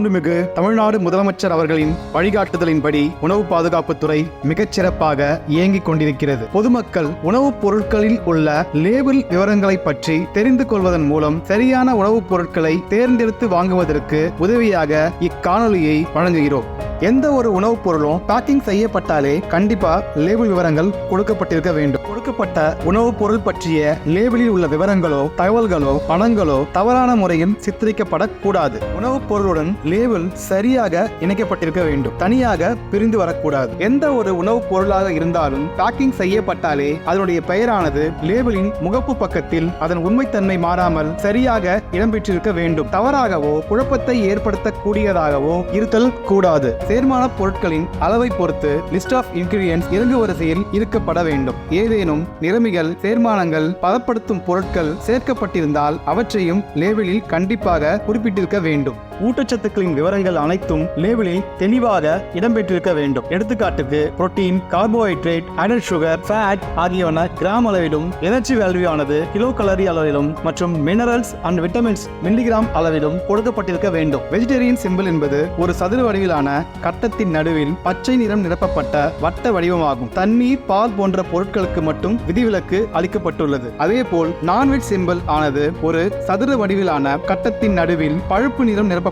மாண்புமிகு தமிழ்நாடு முதலமைச்சர் அவர்களின் வழிகாட்டுதலின்படி உணவு பாதுகாப்புத்துறை மிகச்சிறப்பாக இயங்கிக் கொண்டிருக்கிறது. பொதுமக்கள் உணவுப் பொருட்களில் உள்ள லேபிள் விவரங்களை பற்றி தெரிந்து கொள்வதன் மூலம் சரியான உணவுப் பொருட்களை தேர்ந்தெடுத்து வாங்குவதற்கு உதவியாக இக்காணொலியை வழங்குகிறோம். எந்த ஒரு உணவுப் பொருளும் பேக்கிங் செய்யப்பட்டாலே கண்டிப்பா லேபிள் விவரங்கள் கொடுக்கப்பட்டிருக்க வேண்டும். கொடுக்கப்பட்ட உணவுப் பொருள் பற்றிய லேபிளில் உள்ள விவரங்களோ தகவல்களோ பணங்களோ தவறான முறையில் சித்தரிக்கப்படக்கூடாது. உணவுப் பொருளுடன் லேபிள் சரியாக இணைக்கப்பட்டிருக்க வேண்டும். தனியாக பிரிந்து வரக்கூடாது. எந்த ஒரு உணவுப் பொருளாக இருந்தாலும் பேக்கிங் செய்யப்பட்டாலே அதனுடைய பெயரானது லேபிளின் முகப்பு பக்கத்தில் அதன் உண்மைத்தன்மை மாறாமல் சரியாக இடம்பெற்றிருக்க வேண்டும். தவறாகவோ குழப்பத்தை ஏற்படுத்தக்கூடியதாகவோ இருத்தல் கூடாது. சேர்மான பொருட்களின் அளவை பொறுத்து லிஸ்ட் ஆஃப் இன்கிரிடியன்ட்ஸ் இறங்கு வரிசையில் இருக்கப்பட வேண்டும். ஏதேனும் நிறமிகள் சேர்மானங்கள் பதப்படுத்தும் பொருட்கள் சேர்க்கப்பட்டிருந்தால் அவற்றையும் லேபிளில் கண்டிப்பாக குறிப்பிட்டிருக்க வேண்டும். ஊட்டச்சத்துக்களின் விவரங்கள் அனைத்தும் லேபிளில் தெளிவாக இடம்பெற்றிருக்க வேண்டும். எடுத்துக்காட்டுக்கு protein, carbohydrate, added sugar, fat ஆகியவன கிராம் அளவிலும், எனர்ஜி வேல்யூ ஆனது கிலோ கலரி அளவிலும் மற்றும் மினரல்ஸ் அண்ட் விட்டமின்ஸ் மில்லிகிராம் அளவிலும் கொடுக்கப்பட்டிருக்க வேண்டும். வெஜிடேரியன் சிம்பிள் என்பது ஒரு சதுர வடிவிலான கட்டத்தின் நடுவில் பச்சை நிறம் நிரப்பப்பட்ட வட்ட வடிவமாகும். தண்ணீர், பால் போன்ற பொருட்களுக்கு மட்டும் விதிவிலக்கு அளிக்கப்பட்டுள்ளது. அதேபோல் நான்வெஜ் சிம்பிள் ஆனது ஒரு சதுர வடிவிலான கட்டத்தின் நடுவில் பழுப்பு நிறம் நிரப்ப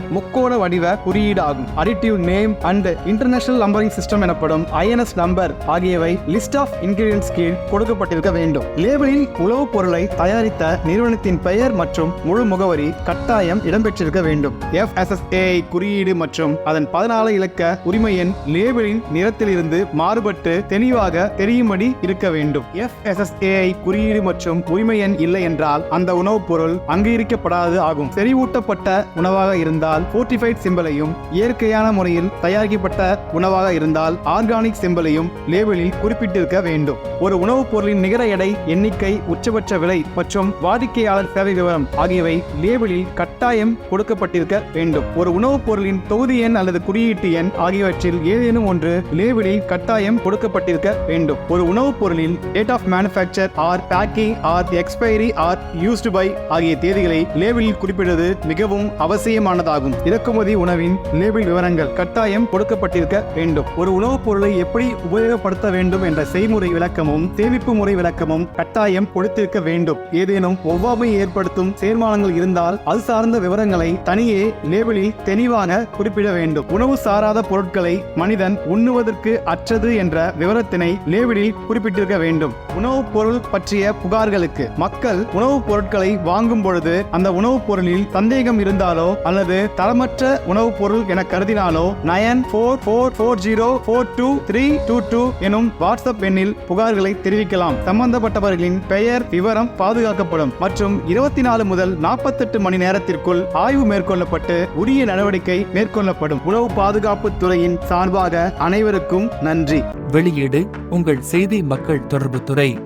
முக்கோண வடிவ குறியீடு ஆகும். Additive name and international numbering system எனப்படும் INS நம்பர் ஆகியவை லிஸ்ட் ஆஃப் இன்கிரிடியன்ட்ஸ் கீழ் கொடுக்கப்பட்டிருக்க வேண்டும். லேபிளில் உணவுப் பொருளை தயாரித்த நிறுவனத்தின் பெயர் மற்றும் முழு முகவரி கட்டாயம் இடம்பெற்றிருக்க வேண்டும். FSSAI குறியீடு மற்றும் அதன் 14 இலக்க உரிமை எண் லேபிளின் நிறத்திலிருந்து மாறுபட்டு தெளிவாக தெரியும்படி இருக்க வேண்டும். FSSAI குறியீடு மற்றும் உரிமை எண் இல்லை என்றால் அந்த உணவுப் பொருள் அங்கீகரிக்கப்படாது ஆகும். செறிவூட்டப்பட்ட உணவாக இருந்தால் ஃபோர்ட்டிஃபைட் சிம்பலையும், இயற்கையான முறையில் தயாரிக்கப்பட்ட உணவாக இருந்தால் ஆர்கானிக் சிம்பலையும் லேபிளில் குறிப்பிட்டிருக்க வேண்டும். ஒரு உணவுப் பொருளின் நிகர எடை, எண்ணிக்கை, உச்சபட்ச விலை மற்றும் வாடிக்கையாளர் சேவை விவரம் ஆகியவை லேபிளில் கட்டாயம் கொடுக்கப்பட்டிருக்க வேண்டும். ஒரு உணவுப் பொருளின் தொகுதி எண் அல்லது குறியீட்டு எண் ஆகியவற்றில் ஏதேனும் ஒன்று லேபிளில் கட்டாயம் கொடுக்கப்பட்டிருக்க வேண்டும். ஒரு உணவுப் பொருளில் date of manufacture or packing or expiry or used by ஆகிய தேதிகளை லேபிளில் குறிப்பிடுவது மிகவும் அவசியமானதாகும். இறக்குமதி உணவின் லேபிள் விவரங்கள் கட்டாயம் கொடுக்கப்பட்டிருக்க வேண்டும். ஒரு உணவுப் பொருளை எப்படி உபயோகப்படுத்த வேண்டும் என்ற செய்முறை விளக்கமும் சேமிப்பு முறை விளக்கமும் கட்டாயம் கொடுத்திருக்க வேண்டும். ஏதேனும் ஒவ்வாமை ஏற்படுத்தும் சேர்மானங்கள் இருந்தால் அது சார்ந்த விவரங்களை தனியே லேபிளில் தெளிவாக குறிப்பிட வேண்டும். உணவு சாராத பொருட்களை மனிதன் உண்ணுவதற்கு அற்றது என்ற விவரத்தினை லேபிளில் குறிப்பிட்டிருக்க வேண்டும். உணவுப் பொருள் பற்றிய புகார்களுக்கு மக்கள் உணவுப் பொருட்களை வாங்கும் பொழுது அந்த உணவுப் பொருளில் சந்தேகம் இருந்தாலோ அல்லது தரமற்ற உணவுப் பொருள் என கருதினாலோ 9444042322 எனும் வாட்ஸ்அப் எண்ணில் புகார்களை தெரிவிக்கலாம். சம்பந்தப்பட்டவர்களின் பெயர் விவரம் பாதுகாக்கப்படும் மற்றும் 24 முதல் 48 மணி நேரத்திற்குள் ஆய்வு மேற்கொள்ளப்பட்டு உரிய நடவடிக்கை மேற்கொள்ளப்படும். உணவு பாதுகாப்பு துறையின் சார்பாக அனைவருக்கும் நன்றி. வெளியீடு உங்கள் செய்தி மக்கள் தொடர்பு துறை.